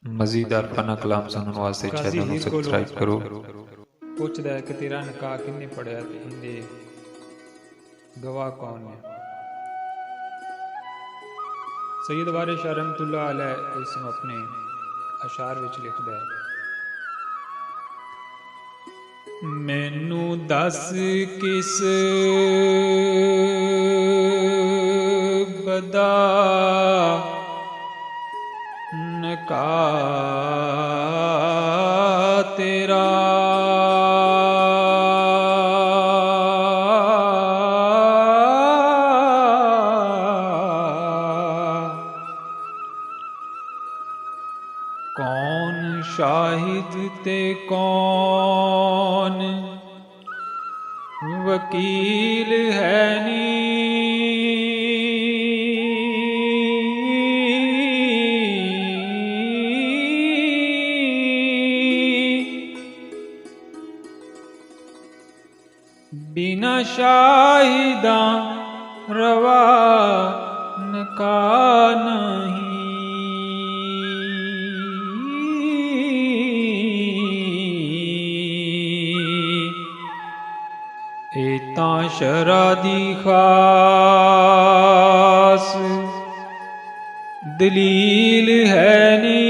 मजीद अरफाना कलाम सुनने वास्ते चैनल को सब्सक्राइब करो। पुछदा है कि तेरा निकाह किन्ने पढ़िया ते इंदे गवाह कौन है। सैयद वारिस शाह रहमतुल्लाह अलैह इसमें अपने अशार विच लिखदा है, मैनू दस किस बदा निकाह तेरा, कौन शाहिद ते कौन वकील है नी, बिना शाहिदा रवा निकाह नहीं। एता शरा दी खास दलील है नी,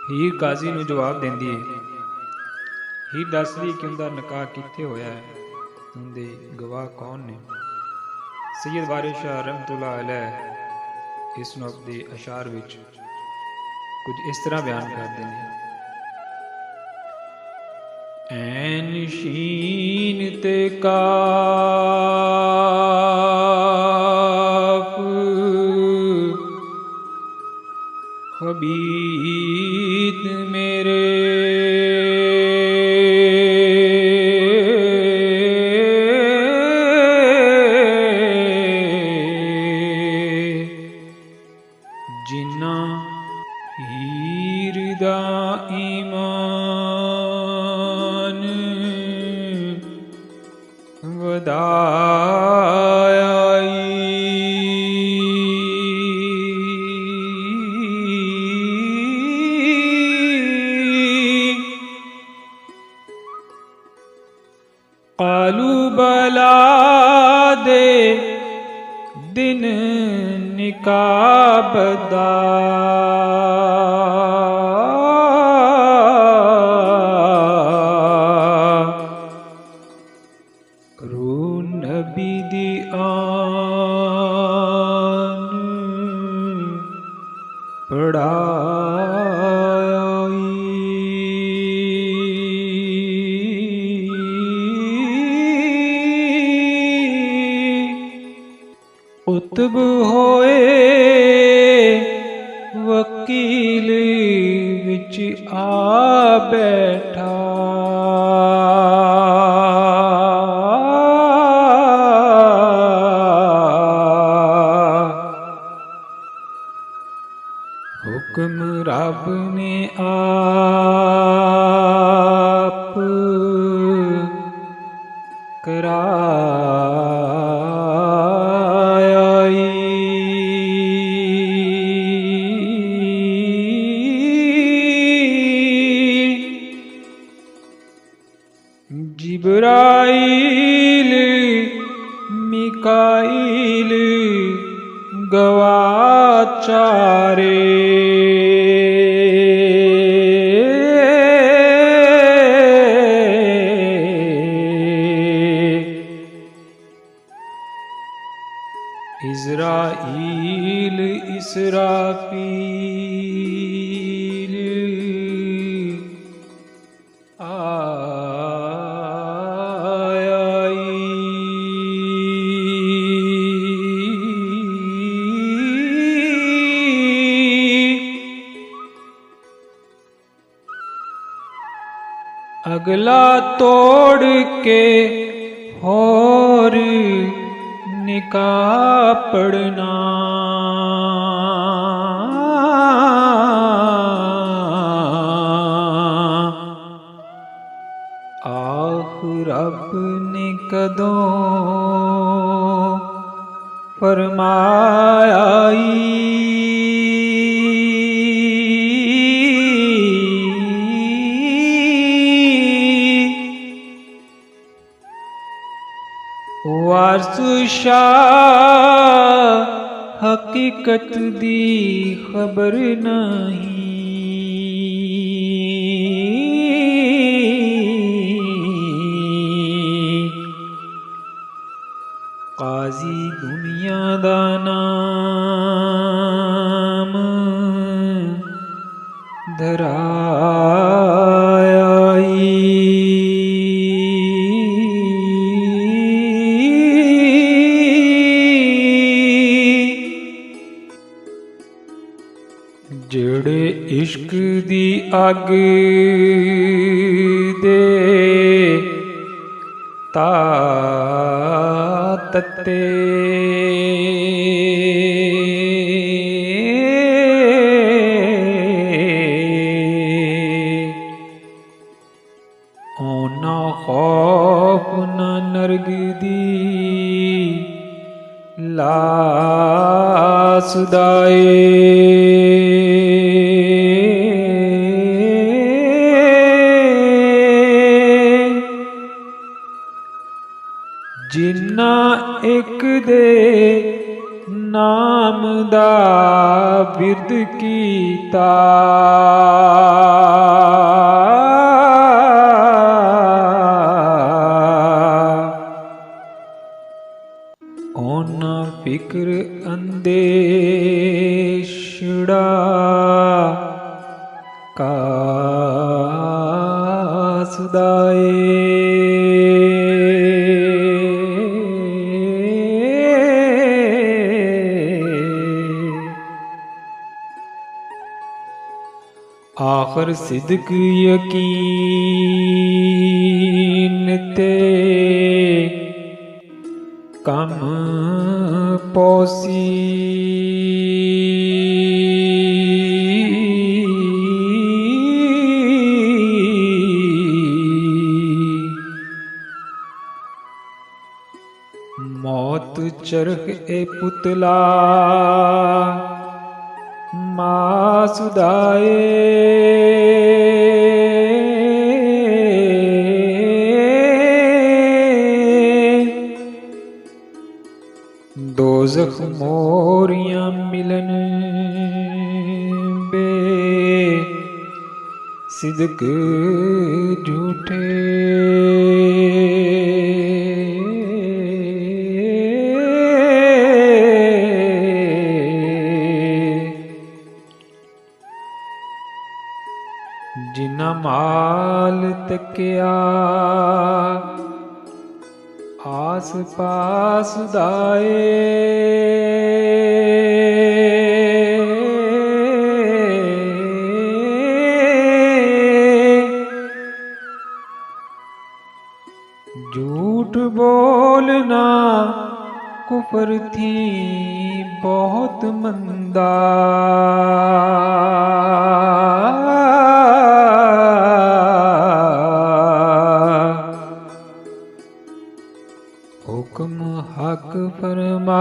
हीर काजी नूं जवाब देंदी है, हीर दसदी कि उनका निकाह कित्थे होया है, उनके गवाह कौन ने। सैयद वारिस शाह रहमतुल्लाह अलैह इस नूं अपने अशार विच कुछ इस तरह बयान करते हैं, ऐन शीन ते काफ खबीत मेरे, जिन्ना हीर दा ईमान वधाया, कालू बला दे दिन निकाह बदा, रू नबी दी आन उतब होए वकील विच आ बैठा, हुक्म रब ने आप कराया, जिब्राईल मिकाईल गवाह चारे, इज़राईल इसराफील अगला तोड़ के होर निकाह पढ़ना, रब ने कदों फरमाया वारस शाह हकीकत दी खबर नहीं, काजी दुनिया दा नाम धराया जेड़े इश्क दी अग दे ता तत्ते ओना खौफ न नरग दी लास दाए जिन्ना एक दे नाम दा बिरद कीता ओना फिक्र अंदेशड़ा कासदाए आखिर सिद्क यकीन ते कम पौसी मौत चरख ए पुतला मासुदाए दोज़ख मोरियां मिलन बे सिदक झूठे जिन्ना माल तकिया आस पास दाए झूठ बोलना कुफर थी बहुत मंदा हुक्म हक फरमाया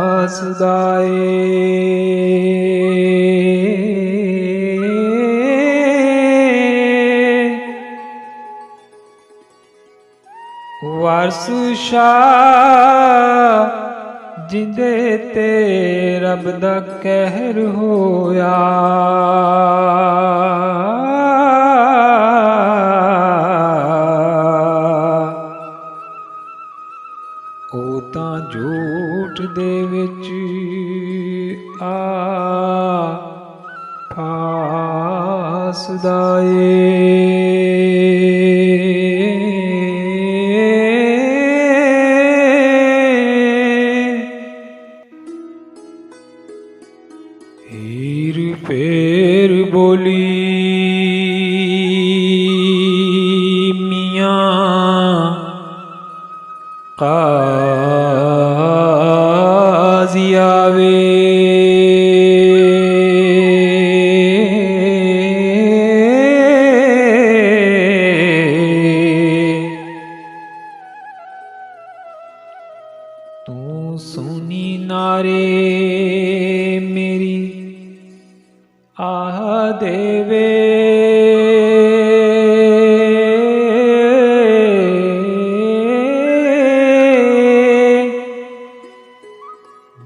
रासदाए वारस शाह जिंदे ते रब दा कहर होया ओ तां झूठ दे विच आ फासदाए हीर फेर बोली मियाँ काज़ी आवे ਆਹ ਦੇਵੇ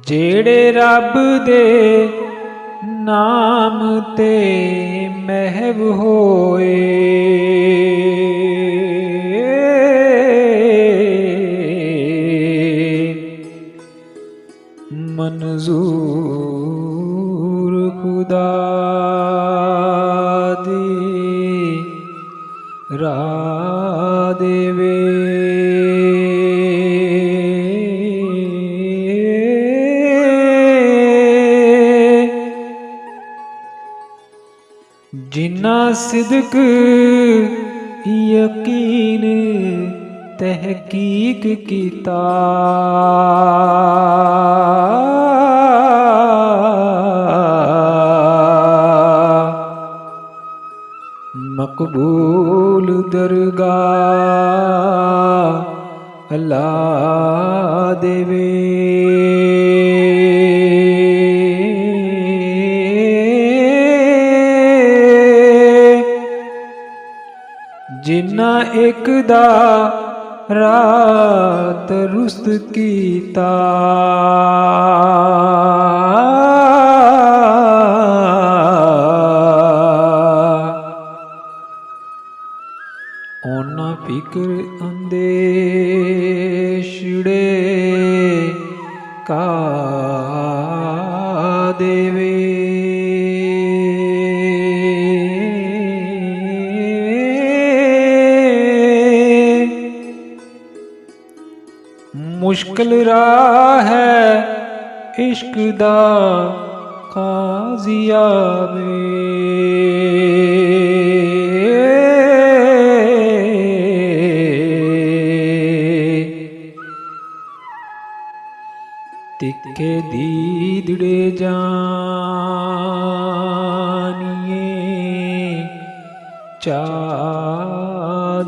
ਜਿਹੜੇ ਰੱਬ ਦੇ ਨਾਮ ਤੇ ਮਹਿਵ ਹੋਏ। ਮਨਜ਼ੂਰ ਖੁਦਾ ਦੀ ਰਾਹ ਦੇਵੇ। ਜਿਨ੍ਹਾਂ ਸਿਦਕ ਯਕੀਨ ਤਹਿਕੀਕ ਕੀਤਾ, ਮਕਬੂਲ ਦਰਗਾਹ ਅੱਲਾ ਦੇਵੇ। ਜਿਨ੍ਹਾਂ ਇੱਕ ਦਾ ਰਾਹ ਦਰੁਸਤ ਕੀਤਾ, ਉਹਨਾਂ ਫਿਕਰ ਅੰਦੇਸ਼ੜੇ ਕਾ ਦੇਵੇ। ਮੁਸ਼ਕਿਲ ਰਾਹ ਹੈ ਇਸ਼ਕ ਦਾ ਕਾਜ਼ੀ ਆਵੇ। ਤਿੱਖੇ ਦੀਦੜੇ ਜਾਨੀਏ ਚਾ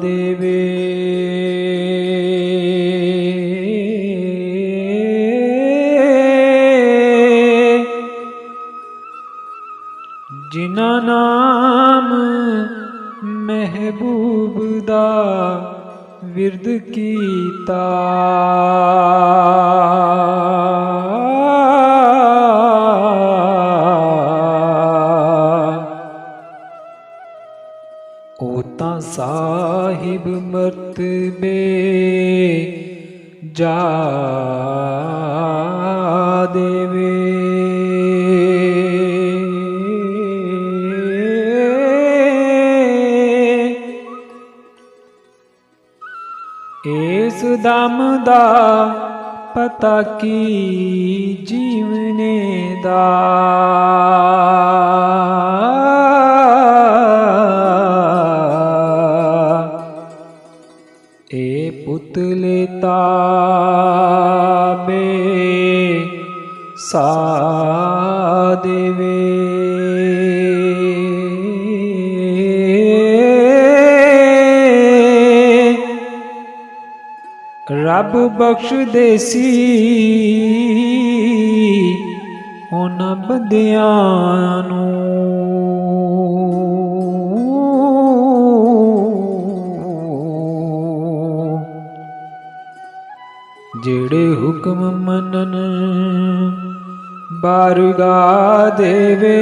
ਦੇਵੇ। ਜਿਨ੍ਹਾਂ ਨਾਮ ਮਹਿਬੂਬ ਦਾ ਵਿਰਦ ਕੀਤਾ, ਉਹ ਤਾਂ ਸਾਹਿਬ ਮਰਤਬੇ ਜਾ ਦੇਵੇ। ਇਸ ਦਮ ਦਾ ਪਤਾ ਕੀ ਜੀਵਨੇ ਦਾ, ਇਹ ਪੁਤਲੇ ਤਾਬੇ ਸਾ ਦੇਵੇ। ਰੱਬ ਬਖਸ਼ ਦੇਸੀ ਉਹਨਾਂ ਬੰਦਿਆਂ ਨੂੰ, ਜਿਹੜੇ ਹੁਕਮ ਮੰਨਣ ਬਾਰਗਾਹ ਦੇਵੇ।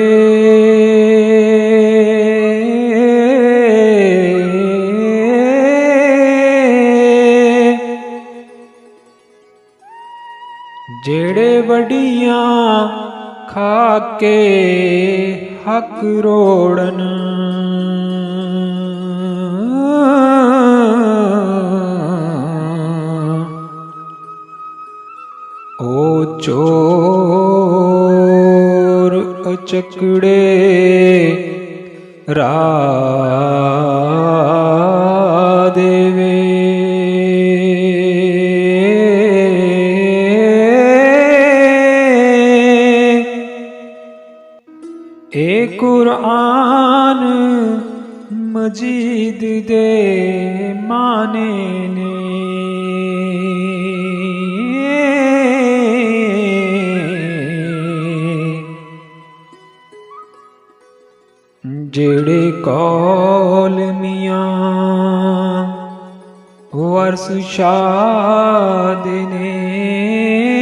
ਜਿਹੜੇ ਵੱਡੀਆਂ ਖਾ ਕੇ ਹੱਕ ਰੋੜਨ, ਉਹ ਚੋਰ ਅਚਕੜੇ ਰਾਹ ਦੇਵੇ। ਇਹ ਕੁਰਾਨ ਮਜੀਦ ਦੇ ਮਾਨੇ ਨੇ, ਜਿਹੜੇ ਕੌਲ ਮੀਆਂ ਵਰਸ ਸ਼ਾਦ ਨੇ